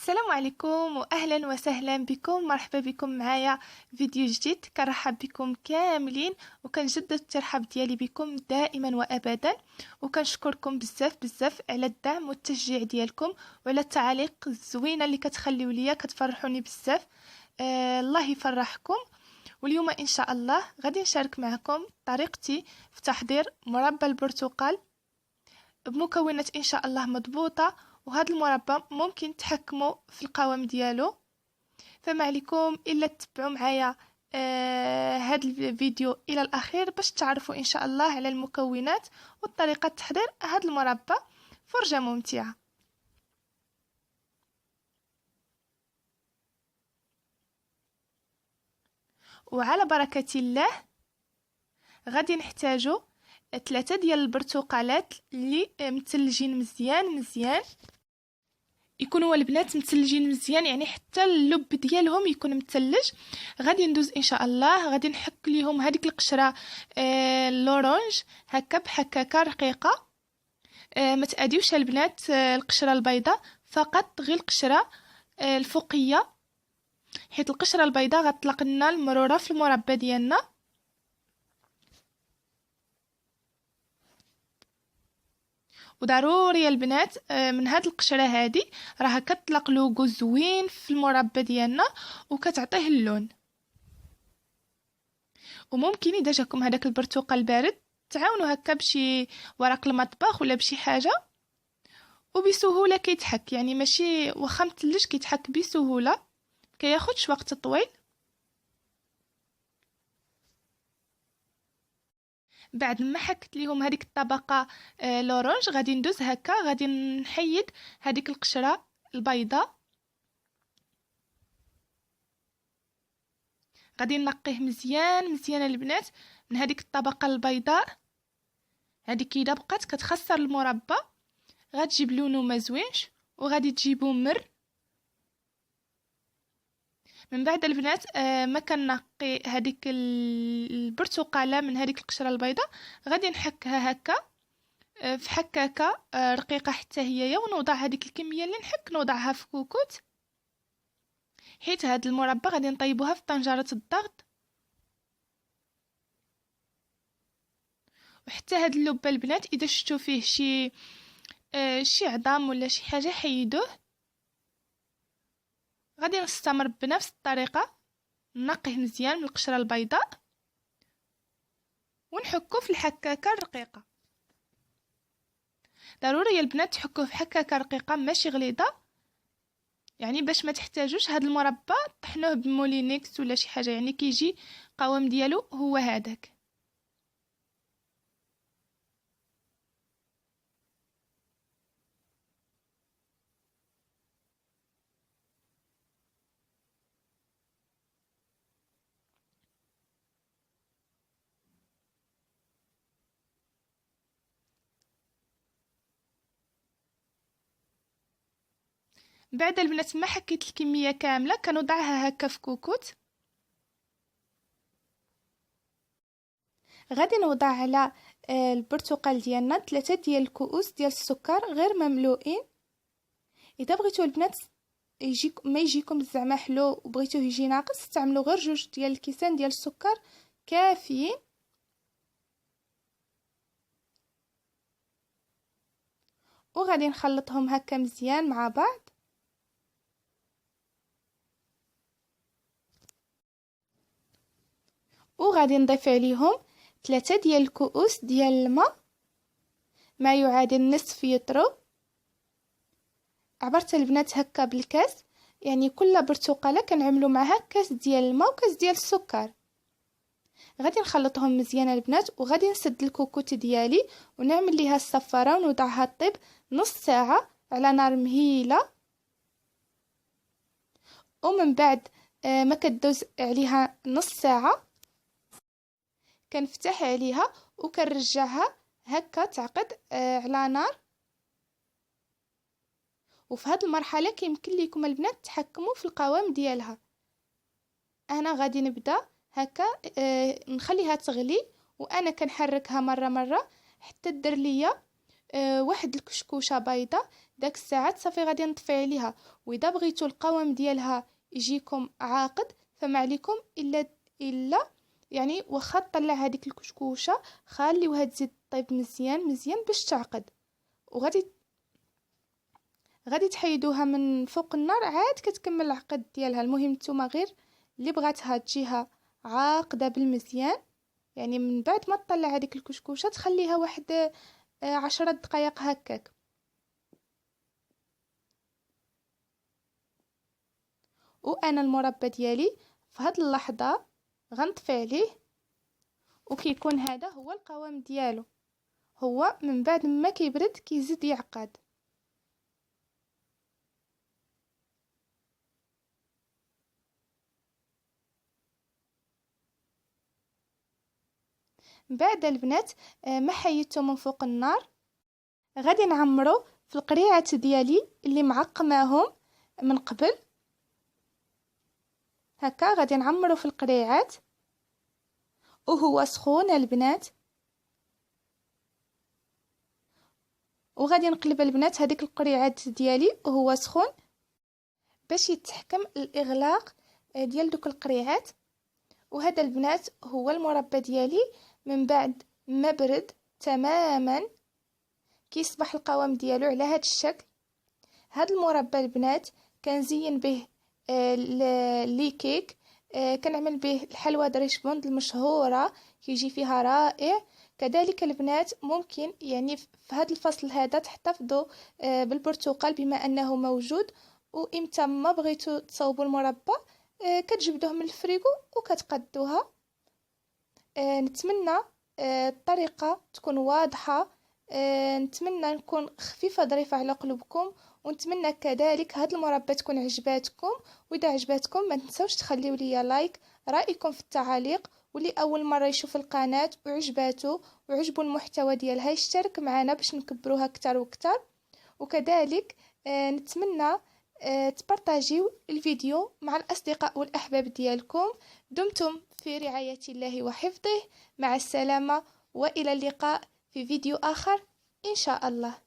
السلام عليكم واهلا وسهلا بكم، مرحبا بكم معايا فيديو جديد. كنرحب بكم كاملين وكنجدد الترحاب ديالي بكم دائما وابدا، وكنشكركم بزاف بزاف على الدعم والتشجيع ديالكم وعلى التعاليق الزوينه اللي كتخليو ليا، كتفرحوني بزاف. الله يفرحكم. واليوم ان شاء الله غادي نشارك معكم طريقتي في تحضير مربى البرتقال بمكونات ان شاء الله مضبوطه، وهذا المربى ممكن تحكموا في القوام ديالو. فما عليكم الا تتبعوا معايا هذا الفيديو الى الاخير باش تعرفوا ان شاء الله على المكونات وطريقه تحضير هذا المربى. فرجه ممتعه. وعلى بركه الله غادي نحتاجوا 3 ديال البرتقالات اللي متلجين مزيان مزيان، يكونوا البنات متلجين مزيان، يعني حتى اللب ديالهم يكون متلج. غادي ندوز ان شاء الله، غادي نحك ليهم هذيك القشره اللورانج هكا بحكاكه رقيقه. ما تاديوش البنات القشره البيضاء، فقط غير القشره الفوقيه، حيت القشره البيضاء غتطلق لنا المروره في المربى ديالنا. وضروري البنات من هاد القشره هادي راها كتطلق لوغو زوين في المربى ديالنا وكتعطيه اللون. وممكن اذا جاكم هذاك البرتقال بارد تعاونوا هكا بشي ورق المطبخ ولا بشي حاجه وبسهوله كيتحك، يعني ماشي واخا متلج كيتحك بسهوله، كياخدش وقت طويل. بعد ما حكت ليهم هذيك الطبقه لورانج غادي ندوز هكا، غادي نحيد هذيك القشره البيضاء، غادي نقيه مزيان مزيان البنات من هذيك الطبقه البيضاء. هذيك اذا بقات كتخسر المربى غتجيب لونه ما زوينش، وغادي تجيبو مر. من بعد البنات ما كنقي هذيك البرتقاله من هذيك القشره البيضاء، غادي نحكها هكا في حكاكه رقيقه حتى هي، ونوضع هذيك الكميه اللي نحك نوضعها في كوكوت، حيت هاد المربى غادي نطيبوها في طنجره الضغط. وحتى هاد اللب البنات اذا شفتوا فيه شي عظام ولا شي حاجه حيدوه. غادي نستمر بنفس الطريقه، نقيه مزيان من القشره البيضاء ونحكو في الحكاكه الرقيقه. ضروري البنات تحكوه في حكاكه رقيقه ماشي غليظه، يعني باش ما تحتاجوش هاد المربى طحنوه بمولينيكس ولا شي حاجه، يعني كيجي قوام ديالو هو هذاك. بعد البنات ما حكيت الكميه كامله كنوضعها هكا في كوكوت. غادي نوضع على البرتقال ديالنا 3 ديال الكؤوس ديال السكر غير مملوئين. اذا بغيتوا البنات ما يجيكم زعما حلو وبغيتوه يجي ناقص، استعملوا غير 2 ديال الكيسان ديال السكر كافيين. وغادي نخلطهم هكا مزيان مع بعض. وغادي نضيف عليهم 3 ديال الكؤوس ديال الماء، ما يعادل نصف يطرو. عبرت البنات هكا بالكاس، يعني كل برتقاله كنعملوا معها كاس ديال الماء وكاس ديال السكر. غادي نخلطهم مزيان البنات، وغادي نسد الكوكوت ديالي ونعمل ليها الصفاره ونوضعها طيب نص ساعه على نار مهيله. ومن بعد ما كدوز عليها نص ساعه كنفتح عليها وكنرجعها هكا تعقد على نار. وفي هذه المرحله كيمكن لكم البنات تحكموا في القوام ديالها. انا غادي نبدا هكا نخليها تغلي، وانا كنحركها مره مره حتى دير ليا واحد الكشكوشه بيضه داك الساعات صافي غادي نطفي عليها. واذا بغيتوا القوام ديالها يجيكم عاقد فما عليكم الا يعني واخا طلع هذيك الكشكوشه خليوها تزيد طيب مزيان مزيان باش تعقد. غادي تحيدوها من فوق النار عاد كتكمل العقد ديالها. المهم نتوما غير اللي بغاتها تجيها عاقده بالمزيان، يعني من بعد ما تطلع هذيك الكشكوشه تخليها واحد 10 دقائق هكاك. وانا المربى ديالي في هاد اللحظه غنطفي عليه، وكيكون هذا هو القوام ديالو. هو من بعد ما كيبرد كيزيد يعقد. بعد البنات ما حيدته من فوق النار، غادي نعمرو في القريعات ديالي اللي معقماهم من قبل هكا. غادي نعمرو في القريعات وهو سخون البنات، وغادي نقلب البنات هذيك القريعات ديالي وهو سخون باش يتحكم الاغلاق ديال دوك القريعات. وهذا البنات هو المربى ديالي من بعد ما برد تماما كيصبح القوام ديالو على هذا الشكل. هذا المربى البنات كنزين به لي كيك، كنعمل به الحلوى دريشبوند المشهوره كيجي فيها رائع. كذلك البنات ممكن يعني في هذا الفصل هذا تحتفظوا بالبرتقال بما انه موجود، وامتى ما بغيتوا تصاوبوا المربى كتجبدوه من الفريغو وكتقدوها. نتمنى الطريقه تكون واضحه، نتمنى نكون خفيفه ظريفه على قلوبكم، ونتمنى كذلك هاد المربى تكون عجباتكم. واذا عجباتكم ما تنسوش تخليو لي لايك، رايكم في التعاليق، واللي اول مره يشوف القناه وعجباته وعجبوا المحتوى ديالها يشترك معنا باش نكبروها اكثر واكثر. وكذلك نتمنى تبارطاجيو الفيديو مع الاصدقاء والاحباب ديالكم. دمتم في رعايه الله وحفظه. مع السلامه والى اللقاء في فيديو اخر ان شاء الله.